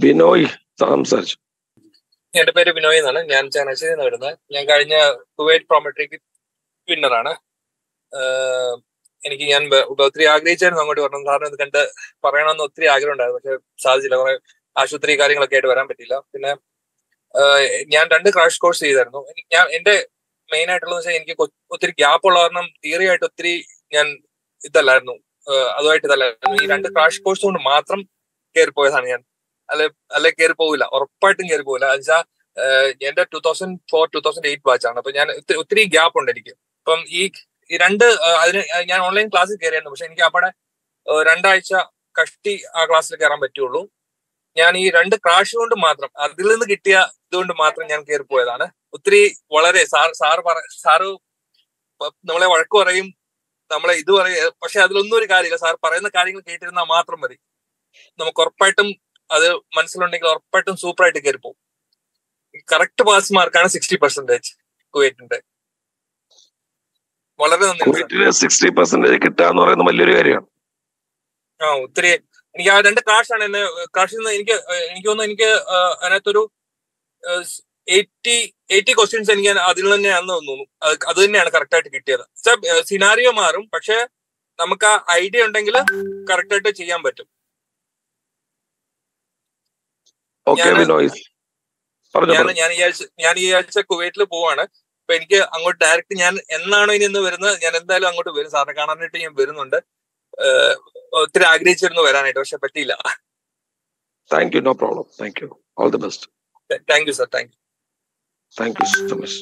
ബിനോയ് സംസാരിച്ചു. എന്റെ പേര് ബിനോയ് എന്നാണ്. ഞാൻ ചങ്ങനാശ്ശേരിയിൽ നിന്ന് വരുന്നത്. ഞാൻ കഴിഞ്ഞ കുവൈറ്റ് പ്രോമെട്രിക് വിന്നറാണ്. ഞാൻ ഒത്തിരി ആഗ്രഹിച്ചായിരുന്നു അങ്ങോട്ട് വരണം. കാരണം ഇത് കണ്ട് പറയണമെന്ന് ഒത്തിരി ആഗ്രഹം ഉണ്ടായിരുന്നു. പക്ഷെ സാധിച്ചില്ല. കുറെ ആശുപത്രി കാര്യങ്ങളൊക്കെ ആയിട്ട് വരാൻ പറ്റില്ല. പിന്നെ ഞാൻ 2 ക്രാഷ് കോഴ്സ് ചെയ്തായിരുന്നു. എന്റെ മെയിൻ ആയിട്ടുള്ളത് വെച്ചാൽ എനിക്ക് ഒത്തിരി ഗ്യാപ്പ് ഉള്ള കാരണം തിയറി ആയിട്ട് ഒത്തിരി ഞാൻ അതുമായിട്ട് ഇതല്ലായിരുന്നു. ഈ 2 ക്രാഷ് കോഴ്സ് കൊണ്ട് മാത്രം കയറി പോയതാണ് ഞാൻ. അല്ലെ കയറി പോവില്ല, ഉറപ്പായിട്ടും കയറി പോവില്ല. എന്നുവെച്ചാൽ എന്റെ 2004-2008 ബാച്ചാണ്. അപ്പൊ ഞാൻ ഒത്തിരി ഗ്യാപ്പ് ഉണ്ട് എനിക്ക്. അപ്പം ഈ 2 അതിന് ഞാൻ ഓൺലൈൻ ക്ലാസ്സിൽ കയറിയായിരുന്നു. പക്ഷെ എനിക്ക് അവിടെ 2 ആഴ്ച കഷ്ടി ആ ക്ലാസ്സിൽ കയറാൻ പറ്റുള്ളൂ. ഞാൻ ഈ 2 ക്രാഷ് കൊണ്ട് മാത്രം, അതിൽ നിന്ന് കിട്ടിയ ഇതുകൊണ്ട് മാത്രം ഞാൻ കയറി പോയതാണ്. ഒത്തിരി വളരെ സാറ് നമ്മളെ വഴക്ക് പറയും, നമ്മളെ ഇത് പറയും. പക്ഷെ അതിലൊന്നും ഒരു കാര്യമില്ല. സാർ പറയുന്ന കാര്യങ്ങൾ കേട്ടിരുന്നാൽ മാത്രം മതി. നമുക്ക് ഉറപ്പായിട്ടും അത് മനസ്സിലുണ്ടെങ്കിൽ ഉറപ്പായിട്ടും സൂപ്പറായിട്ട് കയറി പോകും. കറക്റ്റ് പാസ് മാർക്കാണ് 60% കുവൈറ്റിന്റെ. വളരെ നന്ദി. 60% കിട്ടാന്ന് പറയുന്നത് വലിയൊരു കാര്യമാണ്. ഒത്തിരി എനിക്ക് ആ 2 ക്രാഷാണ് എന്നെ ക്രാഷിൽ നിന്ന് എനിക്ക് തോന്നുന്നു എനിക്ക് അതിനകത്തൊരു 80 ക്വസ്റ്റ്യൻസ് എനിക്ക് അതിൽ തന്നെയാണെന്ന് തോന്നുന്നു. അത് തന്നെയാണ് കറക്റ്റ് ആയിട്ട് കിട്ടിയത്. സിനാരിയോ മാറും, പക്ഷെ നമുക്ക് ആ ഐഡിയ ഉണ്ടെങ്കിൽ കറക്റ്റ് ആയിട്ട് ചെയ്യാൻ പറ്റും. ഞാൻ ഈ ആഴ്ച കുവൈറ്റിൽ പോവാണ്. അപ്പൊ എനിക്ക് അങ്ങോട്ട് ഡയറക്റ്റ് ഞാൻ എന്നാണോ ഇനി ഇന്ന് വരുന്നത്, ഞാൻ എന്തായാലും അങ്ങോട്ട് വരും. സാറിനെ കാണാനായിട്ട് ഞാൻ വരുന്നുണ്ട്. ഒത്തിരി ആഗ്രഹിച്ചിരുന്നു വരാനായിട്ട്, പക്ഷെ പറ്റിയില്ല. Thank you. No problem. Thank you. All the best. Thank you sir. Thank you so much.